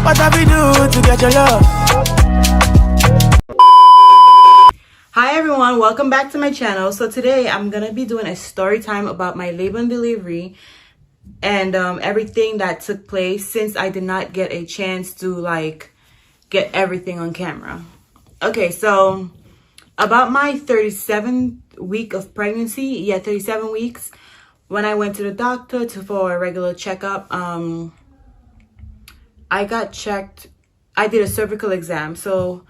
What have we do to get your love? Hi everyone, welcome back to my channel. So today I'm gonna be doing a story time about my labor and delivery and everything that took place since I did not get a chance to like get everything on camera. Okay, so about my 37th week of pregnancy, 37 weeks, when I went to the doctor for a regular checkup, I got checked. I did a cervical exam. So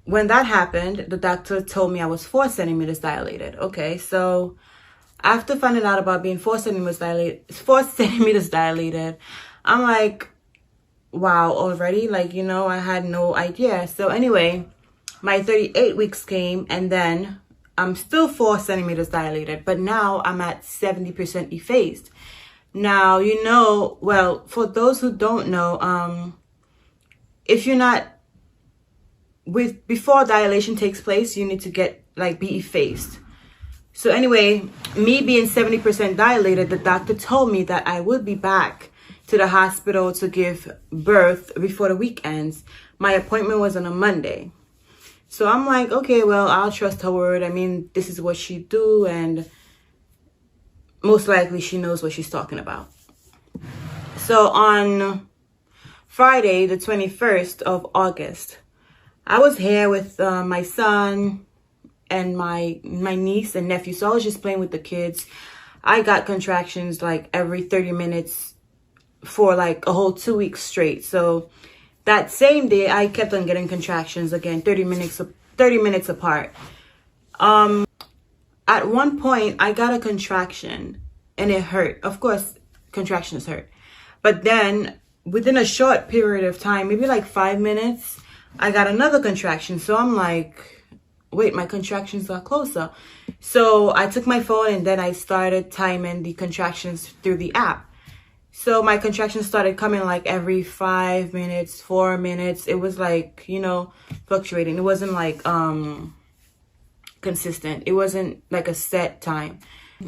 when that happened, the doctor told me I was 4 centimeters dilated. Okay, so after finding out about being 4 centimeters dilated, I'm like, wow, already? Like, you know, I had no idea. So anyway, my 38 weeks came, and then I'm still 4 centimeters dilated, but now I'm at 70% effaced. Now, you know, well, for those who don't know, if you're not, before dilation takes place, you need to be effaced. So anyway, me being 70% dilated, the doctor told me that I would be back to the hospital to give birth before the week ends. My appointment was on a Monday. So I'm like, okay, well, I'll trust her word. I mean, this is what she do, and most likely she knows what she's talking about. So on Friday, the 21st of August, I was here with my son and my niece and nephew. So I was just playing with the kids. I got contractions like every 30 minutes for like a whole 2 weeks straight. So that same day, I kept on getting contractions again, 30 minutes apart. At one point, I got a contraction and it hurt. Of course, contractions hurt. But then within a short period of time, maybe like 5 minutes, I got another contraction. So I'm like, wait, my contractions got closer. So I took my phone and then I started timing the contractions through the app. So my contractions started coming like every 5 minutes, 4 minutes. It was like, you know, fluctuating. It wasn't like consistent. It wasn't like a set time.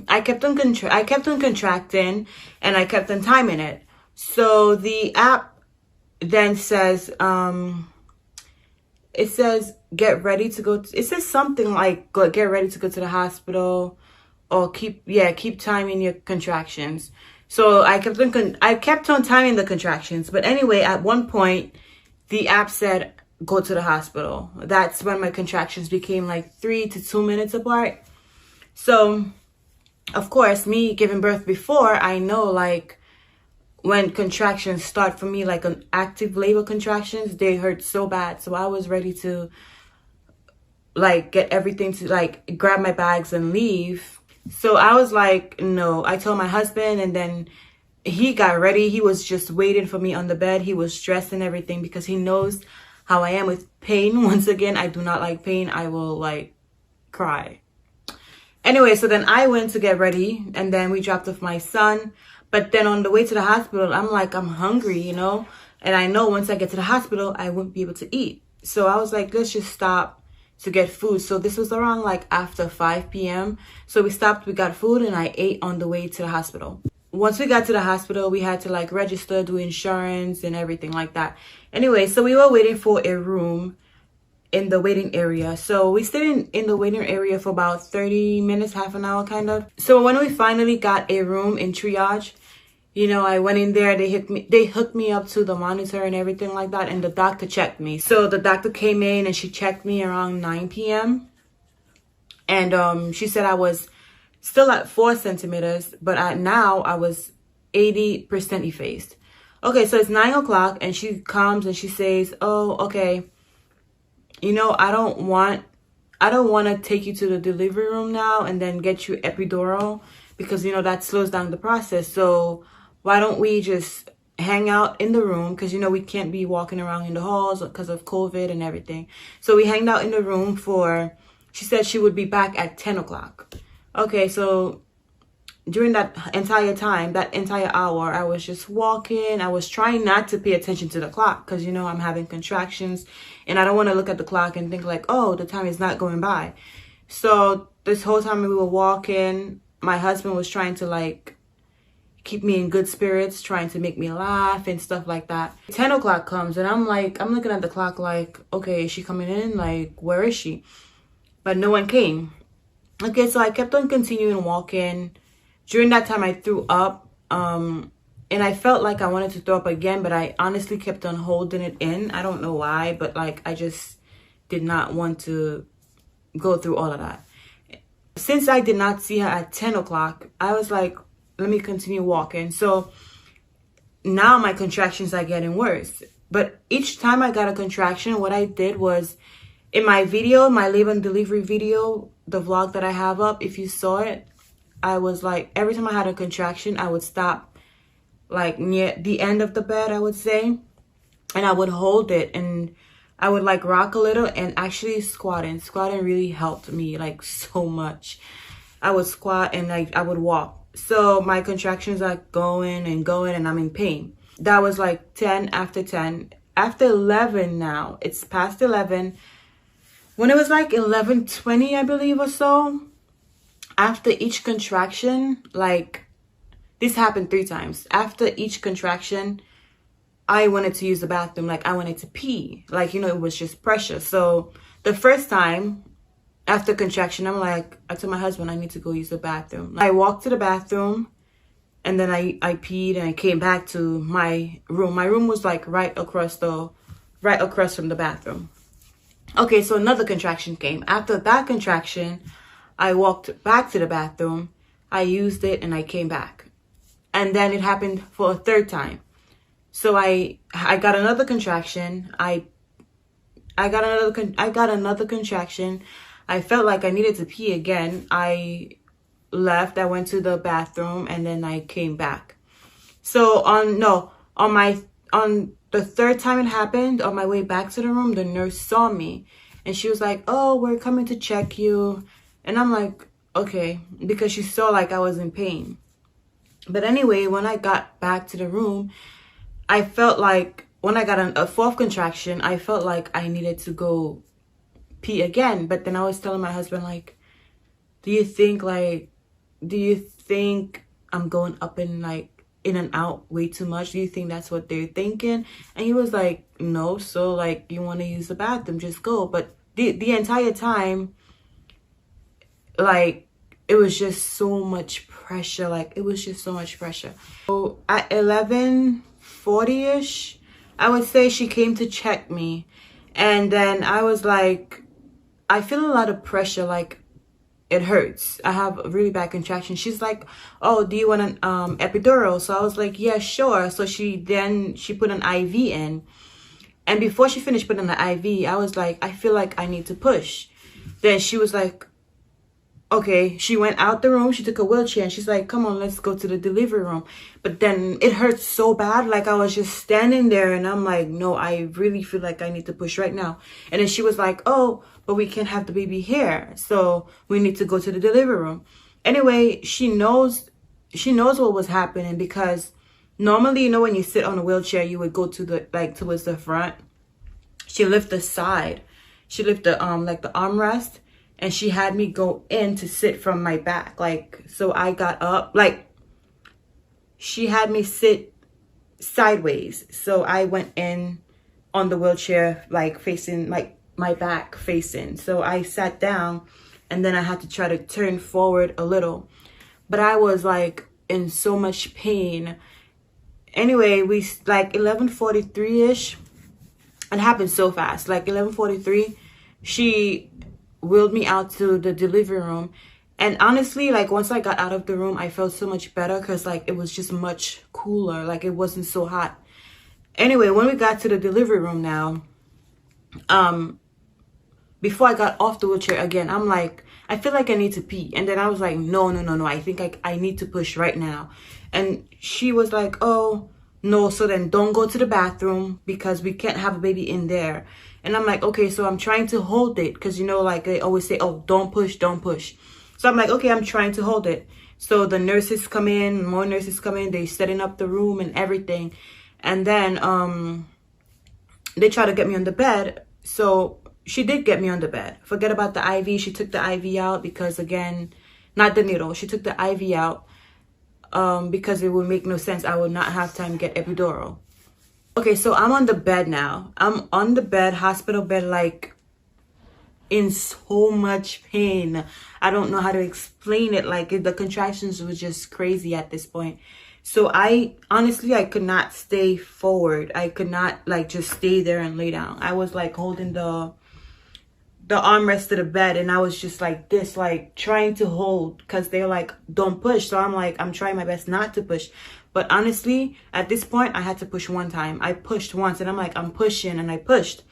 I kept on contracting and I kept on timing it. So the app then says it says get ready to go it says something like get ready to go to the hospital, or keep timing your contractions. So I kept on timing the contractions. But anyway, at one point the app said go to the hospital. That's when my contractions became like 3 to 2 minutes apart. So of course, me giving birth before, I know like when contractions start for me, like an active labor contractions, they hurt so bad. So I was ready to like get everything to like grab my bags and leave. So I was like, no. I told my husband, and then he got ready. He was just waiting for me on the bed. He was stressed and everything because he knows how I am with pain. Once again, I do not like pain. I will like cry. Anyway, so then I went to get ready, and then we dropped off my son. But then on the way to the hospital, I'm like, I'm hungry, you know? And I know once I get to the hospital, I won't be able to eat. So I was like, let's just stop to get food. So this was around like after 5 p.m. So we stopped, we got food, and I ate on the way to the hospital. Once we got to the hospital, we had to like register, do insurance and everything like that. Anyway, so we were waiting for a room in the waiting area. So we stayed in the waiting area for about 30 minutes, half an hour kind of. So when we finally got a room in triage, you know, I went in there, they hooked me up to the monitor and everything like that, and the doctor checked me. So the doctor came in and she checked me around 9 p.m. And she said I was still at 4 centimeters, but now I was 80% effaced. Okay, so it's 9 o'clock and she comes and she says, oh, okay, you know, I don't want to take you to the delivery room now and then get you epidural because, you know, that slows down the process. So why don't we just hang out in the room? Because, you know, we can't be walking around in the halls because of COVID and everything. So we hanged out in the room she said she would be back at 10 o'clock. Okay, so during that entire time, that entire hour, I was just walking. I was trying not to pay attention to the clock because, you know, I'm having contractions and I don't want to look at the clock and think like, oh, the time is not going by. So this whole time we were walking, my husband was trying to like, keep me in good spirits, trying to make me laugh and stuff like that. 10 o'clock comes and I'm looking at the clock like, okay, is she coming in? Like, where is she? But no one came. Okay, so I kept on continuing walking. During that time, I threw up. And I felt like I wanted to throw up again, but I honestly kept on holding it in. I don't know why, but like, I just did not want to go through all of that. Since I did not see her at 10 o'clock, I was like, let me continue walking. So now my contractions are getting worse. But each time I got a contraction, what I did was, in my video, my labor and delivery video, the vlog that I have up, if you saw it, I was like, every time I had a contraction, I would stop like near the end of the bed, I would say, and I would hold it and I would like rock a little, and actually squatting really helped me like so much. I would squat and like I would walk. So my contractions are going and going and I'm in pain. That was like 10 after 10. After 11 now, it's past 11. When it was like 11:20, I believe, or so, after each contraction, like, this happened 3 times. After each contraction, I wanted to use the bathroom. Like, I wanted to pee. Like, you know, it was just pressure. So the first time after contraction, I told my husband, I need to go use the bathroom. I walked to the bathroom and then I peed and I came back to my room. My room was like right across from the bathroom. Okay, so another contraction came. After that contraction, I walked back to the bathroom. I used it and I came back. And then it happened for a 3rd time. So I got another contraction. I got another contraction. I felt like I needed to pee again. I left. I went to the bathroom and then I came back. So on the 3rd time it happened, on my way back to the room, the nurse saw me and she was like, oh, we're coming to check you. And I'm like, okay, because she saw like I was in pain. But anyway, when I got back to the room, I felt like when I got a 4th contraction, I felt like I needed to go pee again. But then I was telling my husband, like, do you think I'm going up and like in and out way too much? Do you think that's what they're thinking? And he was like, no. So like, you want to use the bathroom, just go. But the entire time, like, it was just so much pressure. Like, it was just so much pressure. So at 11:40ish, I would say she came to check me. And then I was like, I feel a lot of pressure. Like, it hurts. I have a really bad contraction. She's like, oh, do you want an epidural? So I was like, yeah, sure. So she put an IV in. And before she finished putting the IV, I was like, I feel like I need to push. Then she was like, okay. She went out the room. She took a wheelchair and she's like, come on, let's go to the delivery room. But then it hurt so bad. Like, I was just standing there and I'm like, no, I really feel like I need to push right now. And then she was like, oh, but we can't have the baby here. So we need to go to the delivery room. Anyway, she knows what was happening, because normally, you know, when you sit on a wheelchair, you would go to the, like, towards the front. She lifted the side. She lifted like the armrest. And she had me go in to sit from my back. Like, so I got up. Like, she had me sit sideways. So I went in on the wheelchair, like, facing, like, my back facing. So I sat down and then I had to try to turn forward a little. But I was, like, in so much pain. Anyway, like, 11:43-ish. It happened so fast. Like, 11:43, she wheeled me out to the delivery room. And honestly, like, once I got out of the room, I felt so much better, because like, it was just much cooler. Like, it wasn't so hot. Anyway, when we got to the delivery room now, before I got off the wheelchair again, I'm like, I feel like I need to pee. And then I was like, no, I think I need to push right now. And she was like, oh no, so then don't go to the bathroom, because we can't have a baby in there. And I'm like, okay, so I'm trying to hold it, because, you know, like, they always say, oh, don't push. So I'm like, okay, I'm trying to hold it. So the nurses come in, more nurses come in, they setting up the room and everything. And then they try to get me on the bed. So she did get me on the bed. Forget about the IV. She took the IV out, because, again, not the needle. She took the IV out. because it would make no sense. I would not have time to get epidural. Okay, so I'm on the bed now. I'm on the bed, hospital bed, like in so much pain. I don't know how to explain it. Like the contractions were just crazy at this point. So I honestly, I could not stay forward. I could not like just stay there and lay down. I was like holding the armrest of the bed, and I was just like this, like trying to hold, because they're like, don't push. So I'm like, I'm trying my best not to push. But honestly, at this point, I had to push one time. I pushed once, and I'm like, I'm pushing, and I pushed.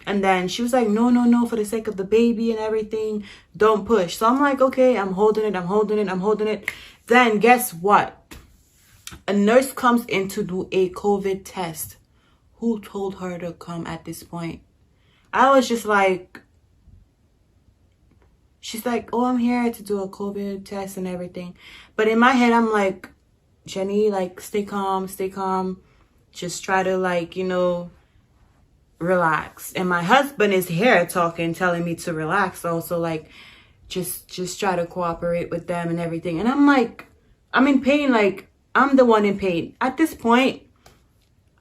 And then she was like, no, no, no, for the sake of the baby and everything, don't push. So I'm like, okay, I'm holding it, I'm holding it, I'm holding it. Then guess what? A nurse comes in to do a COVID test. Who told her to come at this point? I was just like, she's like, oh, I'm here to do a COVID test and everything. But in my head, I'm like, Jenny, like, stay calm, stay calm. Just try to, like, you know, relax. And my husband is here talking, telling me to relax also, like, just try to cooperate with them and everything. And I'm like, I'm in pain. Like, I'm the one in pain. At this point,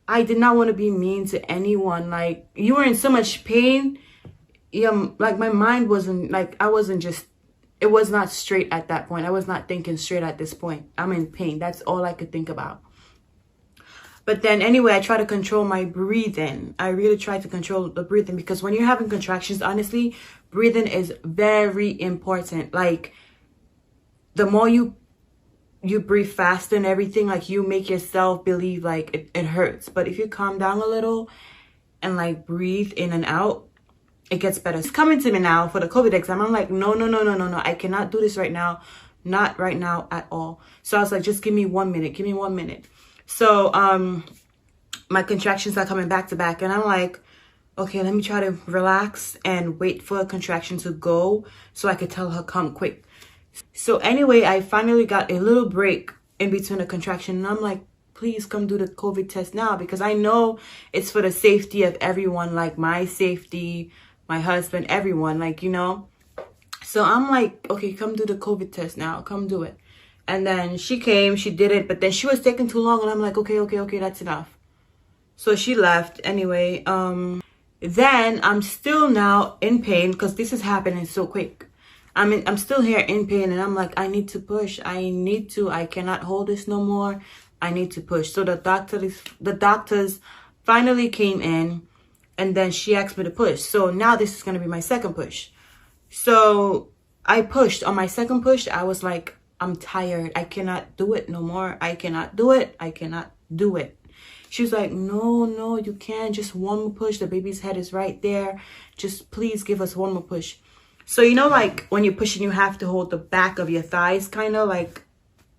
I did not want to be mean to anyone. Like, you were in so much pain. Yeah, like my mind wasn't, like, I wasn't just, it was not straight at that point. I was not thinking straight at this point. I'm in pain. That's all I could think about. But then anyway, I try to control my breathing. I really try to control the breathing, because when you're having contractions, honestly, breathing is very important. Like, the more you breathe fast and everything, like, you make yourself believe like it hurts. But if you calm down a little and like breathe in and out, it gets better. It's coming to me now for the COVID exam. I'm like, no, no, no, no, no, no. I cannot do this right now. Not right now at all. So I was like, just give me 1 minute. Give me 1 minute. So my contractions are coming back to back. And I'm like, okay, let me try to relax and wait for a contraction to go so I could tell her come quick. So anyway, I finally got a little break in between the contraction. And I'm like, please come do the COVID test now, because I know it's for the safety of everyone, like my safety, my husband, everyone, like, you know. So I'm like, okay, come do the COVID test now. Come do it. And then she came, she did it, but then she was taking too long. And I'm like, okay, that's enough. So she left anyway. Then I'm still now in pain, because this is happening so quick. I'm still here in pain, and I'm like, I need to push. I cannot hold this no more. I need to push. So the doctors finally came in, and then she asked me to push. So now this is going to be my second push. So I pushed. On my second push, I was like, I'm tired. I cannot do it no more. I cannot do it. I cannot do it. She was like, no, you can't. Just one more push. The baby's head is right there. Just please give us one more push. So, you know, like when you're pushing, you have to hold the back of your thighs, kind of like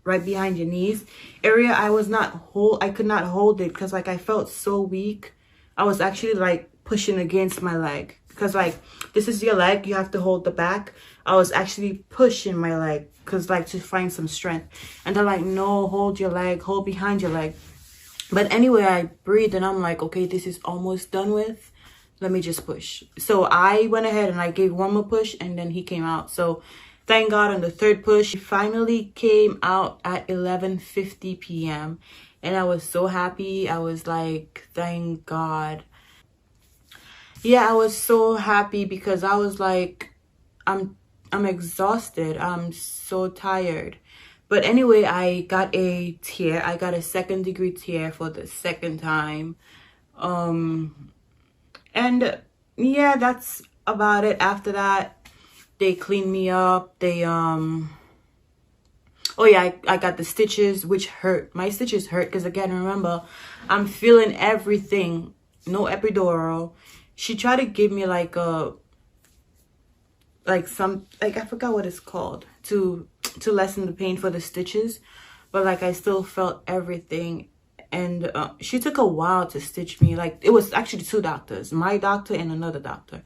right behind your knees area. I could not hold it, because like I felt so weak. I was actually like pushing against my leg, because like this is your leg, you have to hold the back. I was actually pushing my leg, because like to find some strength. And they're like, no, hold your leg, hold behind your leg. But anyway, I breathed, and I'm like, okay, this is almost done with. Let me just push. So I went ahead and I gave one more push, and then he came out. So thank God on the third push, he finally came out at 11:50 p.m. And I was so happy. I was like, thank God. Yeah, I was so happy, because I was like, I'm exhausted. I'm so tired. But anyway, I got a tear. I got a 2nd-degree tear for the second time. And yeah, that's about it. After that, they cleaned me up. They oh yeah, I got the stitches, which hurt. My stitches hurt, because again, remember, I'm feeling everything. No epidural. She tried to give me like a I forgot what it's called, to lessen the pain for the stitches, but like I still felt everything. And she took a while to stitch me. Like, it was actually 2 doctors, my doctor and another doctor.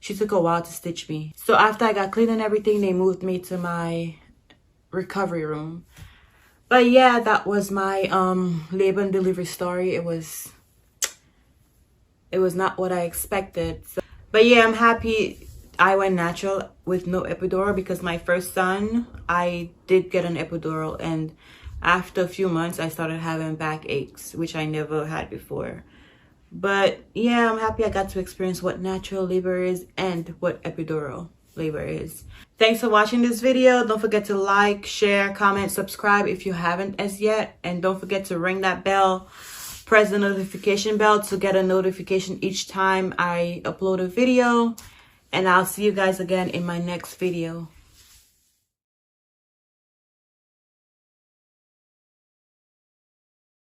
She took a while to stitch me. So after I got clean and everything, they moved me to my recovery room. But yeah, that was my labor and delivery story. It was not what I expected. So, but yeah, I'm happy I went natural with no epidural, because my first son, I did get an epidural, and after a few months, I started having back aches, which I never had before. But yeah, I'm happy I got to experience what natural labor is and what epidural labor is. Thanks for watching this video. Don't forget to like, share, comment, subscribe if you haven't as yet. And don't forget to ring that bell, press the notification bell to get a notification each time I upload a video. And I'll see you guys again in my next video.